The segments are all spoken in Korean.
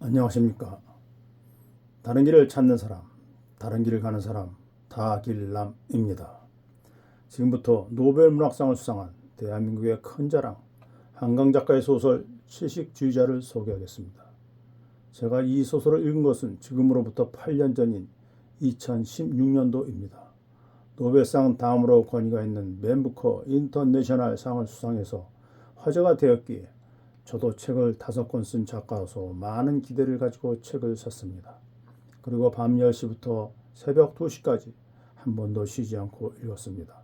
안녕하십니까. 다른 길을 찾는 사람, 다른 길을 가는 사람, 다길남입니다. 지금부터 노벨문학상을 수상한 대한민국의 큰 자랑, 한강 작가의 소설 채식주의자를 소개하겠습니다. 제가 이 소설을 읽은 것은 지금으로부터 8년 전인 2016년도입니다. 노벨상 다음으로 권위가 있는 맨부커 인터내셔널 상을 수상해서 화제가 되었기에 저도 책을 5권 쓴 작가로서 많은 기대를 가지고 책을 샀습니다. 그리고 밤 10시부터 새벽 2시까지 한 번도 쉬지 않고 읽었습니다.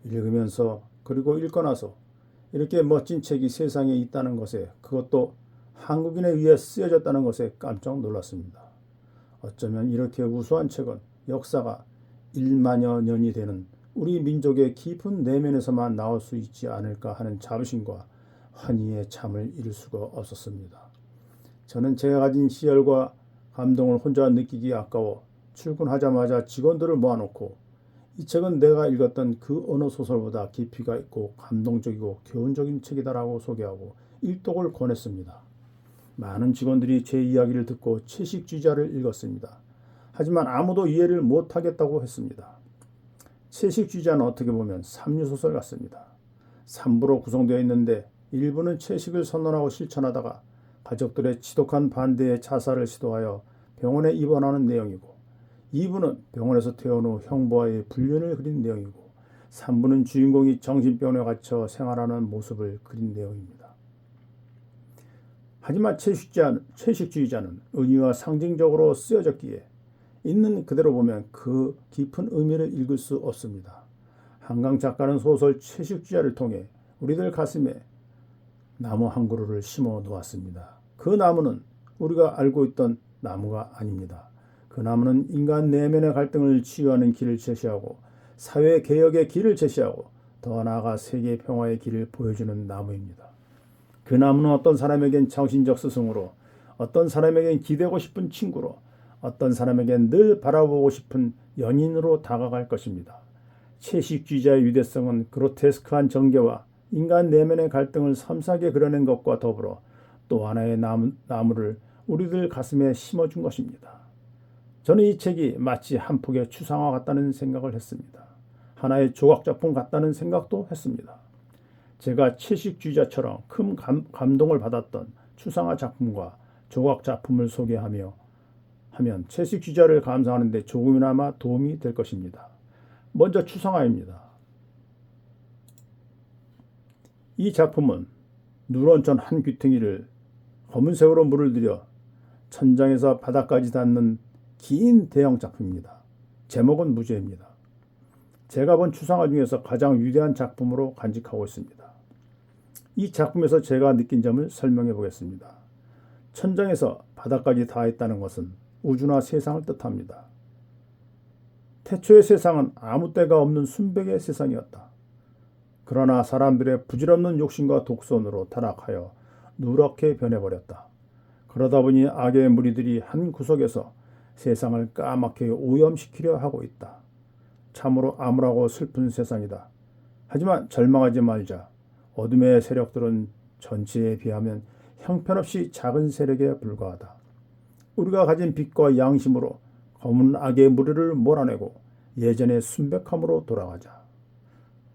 읽으면서 그리고 읽고 나서 이렇게 멋진 책이 세상에 있다는 것에, 그것도 한국인에 의해 쓰여졌다는 것에 깜짝 놀랐습니다. 어쩌면 이렇게 우수한 책은 역사가 1만여 년이 되는 우리 민족의 깊은 내면에서만 나올 수 있지 않을까 하는 자부심과 환희에 잠을 이룰 수가 없었습니다. 저는 제가 가진 희열과 감동을 혼자 느끼기 아까워 출근하자마자 직원들을 모아놓고 이 책은 내가 읽었던 그 어느 소설보다 깊이가 있고 감동적이고 교훈적인 책이다라고 소개하고 일독을 권했습니다. 많은 직원들이 제 이야기를 듣고 채식주의자를 읽었습니다. 하지만 아무도 이해를 못하겠다고 했습니다. 채식주의자는 어떻게 보면 삼류소설 같습니다. 3부로 구성되어 있는데 1부는 채식을 선언하고 실천하다가 가족들의 지독한 반대에 자살을 시도하여 병원에 입원하는 내용이고, 2부는 병원에서 퇴원 후 형부와의 불륜을 그린 내용이고, 3부는 주인공이 정신병원에 갇혀 생활하는 모습을 그린 내용입니다. 하지만 채식주의자는 의미와 상징적으로 쓰여졌기에 있는 그대로 보면 그 깊은 의미를 읽을 수 없습니다. 한강 작가는 소설 채식주의자를 통해 우리들 가슴에 나무 한 그루를 심어 놓았습니다. 그 나무는 우리가 알고 있던 나무가 아닙니다. 그 나무는 인간 내면의 갈등을 치유하는 길을 제시하고 사회 개혁의 길을 제시하고 더 나아가 세계 평화의 길을 보여주는 나무입니다. 그 나무는 어떤 사람에겐 정신적 스승으로, 어떤 사람에겐 기대고 싶은 친구로, 어떤 사람에겐 늘 바라보고 싶은 연인으로 다가갈 것입니다. 채식주의자의 유대성은 그로테스크한 전개와 인간 내면의 갈등을 섬세하게 그려낸 것과 더불어 또 하나의 나무를 우리들 가슴에 심어준 것입니다. 저는 이 책이 마치 한 폭의 추상화 같다는 생각을 했습니다. 하나의 조각작품 같다는 생각도 했습니다. 제가 채식주의자처럼 큰 감동을 받았던 추상화 작품과 조각작품을 소개하면 채식주의자를 감상하는 데 조금이나마 도움이 될 것입니다. 먼저 추상화입니다. 이 작품은 누런천 한 귀퉁이를 검은색으로 물을 들여 천장에서 바닥까지 닿는 긴 대형 작품입니다. 제목은 무죄입니다. 제가 본 추상화 중에서 가장 위대한 작품으로 간직하고 있습니다. 이 작품에서 제가 느낀 점을 설명해 보겠습니다. 천장에서 바닥까지 닿아 있다는 것은 우주나 세상을 뜻합니다. 태초의 세상은 아무 때가 없는 순백의 세상이었다. 그러나 사람들의 부질없는 욕심과 독선으로 타락하여 누렇게 변해버렸다. 그러다 보니 악의 무리들이 한 구석에서 세상을 까맣게 오염시키려 하고 있다. 참으로 암울하고 슬픈 세상이다. 하지만 절망하지 말자. 어둠의 세력들은 전체에 비하면 형편없이 작은 세력에 불과하다. 우리가 가진 빛과 양심으로 검은 악의 무리를 몰아내고 예전의 순백함으로 돌아가자.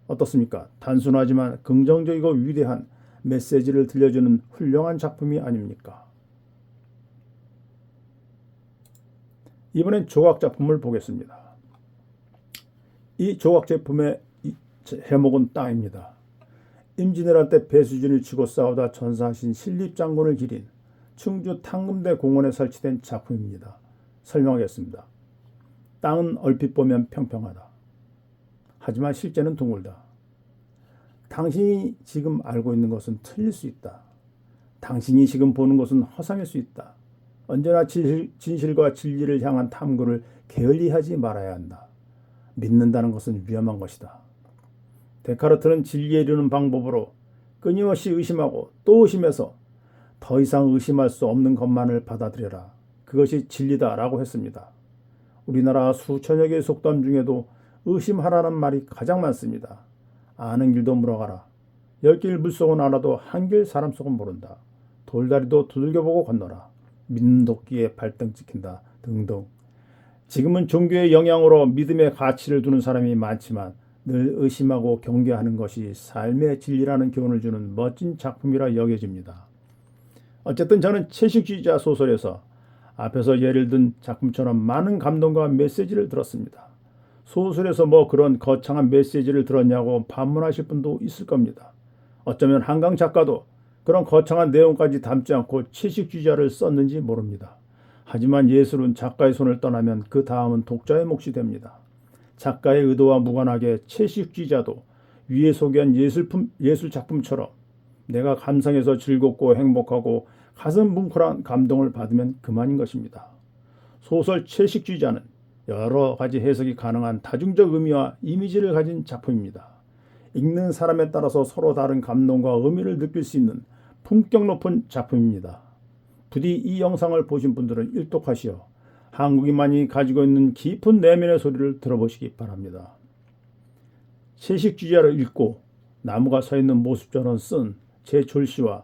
어떻습니까? 단순하지만 긍정적이고 위대한 메시지를 들려주는 훌륭한 작품이 아닙니까? 이번엔 조각작품을 보겠습니다. 이 조각작품의 제목은 땅입니다. 임진왜란 때 배수진을 치고 싸우다 전사하신 신립장군을 기린 충주 탕금대 공원에 설치된 작품입니다. 설명하겠습니다. 땅은 얼핏 보면 평평하다. 하지만 실제는 둥글다. 당신이 지금 알고 있는 것은 틀릴 수 있다. 당신이 지금 보는 것은 허상일 수 있다. 언제나 진실과 진리를 향한 탐구를 게을리하지 말아야 한다. 믿는다는 것은 위험한 것이다. 데카르트는 진리에 이르는 방법으로 끊임없이 의심하고 또 의심해서 더 이상 의심할 수 없는 것만을 받아들여라. 그것이 진리다라고 했습니다. 우리나라 수천여 개의 속담 중에도 의심하라는 말이 가장 많습니다. 아는 길도 물어가라. 10길 물속은 알아도 한 길 사람 속은 모른다. 돌다리도 두들겨보고 건너라. 믿는 도끼에 발등 찍힌다 등등. 지금은 종교의 영향으로 믿음의 가치를 두는 사람이 많지만 늘 의심하고 경계하는 것이 삶의 진리라는 교훈을 주는 멋진 작품이라 여겨집니다. 어쨌든 저는 채식주의자 소설에서 앞에서 예를 든 작품처럼 많은 감동과 메시지를 들었습니다. 소설에서 뭐 그런 거창한 메시지를 들었냐고 반문하실 분도 있을 겁니다. 어쩌면 한강 작가도 그런 거창한 내용까지 담지 않고 채식주의자를 썼는지 모릅니다. 하지만 예술은 작가의 손을 떠나면 그 다음은 독자의 몫이 됩니다. 작가의 의도와 무관하게 채식주의자도 위에 소개한 예술 작품처럼 내가 감상해서 즐겁고 행복하고 가슴 뭉클한 감동을 받으면 그만인 것입니다. 소설 채식주의자는 여러 가지 해석이 가능한 다중적 의미와 이미지를 가진 작품입니다. 읽는 사람에 따라서 서로 다른 감동과 의미를 느낄 수 있는 품격 높은 작품입니다. 부디 이 영상을 보신 분들은 일독하시어 한국인만이 가지고 있는 깊은 내면의 소리를 들어보시기 바랍니다. 채식주의자를 읽고 나무가 서 있는 모습처럼 쓴 제 졸시와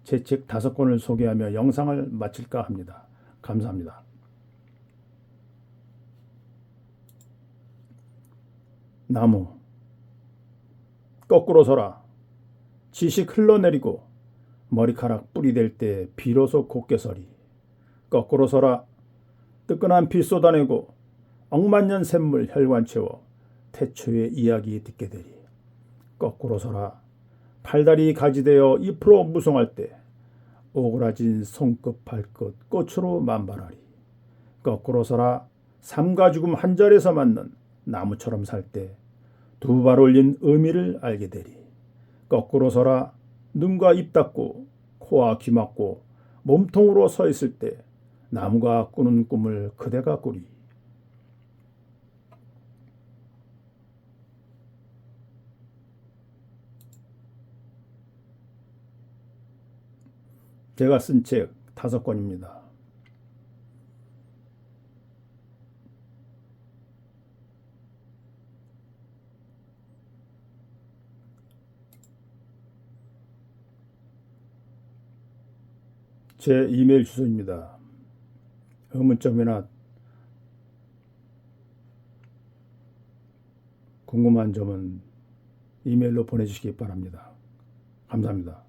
제 책 5권을 소개하며 영상을 마칠까 합니다. 감사합니다. 나무 거꾸로 서라. 지식 흘러내리고 머리카락 뿌리 될 때 비로소 곱게 서리. 거꾸로 서라. 뜨끈한 피 쏟아내고 억만년 샘물 혈관 채워 태초의 이야기 듣게 되리. 거꾸로 서라. 팔다리 가지되어 잎으로 무성할 때 오그라진 손끝 발끝 꽃으로 만발하리. 거꾸로 서라. 삶과 죽음 한 자리에서 맞는 나무처럼 살 때 두 발 올린 의미를 알게 되리. 거꾸로 서라. 눈과 입 닫고 코와 귀 막고 몸통으로 서 있을 때 나무가 꾸는 꿈을 그대가 꾸리. 제가 쓴 책 5권입니다. 제 이메일 주소입니다. 의문점이나 궁금한 점은 이메일로 보내주시기 바랍니다. 감사합니다.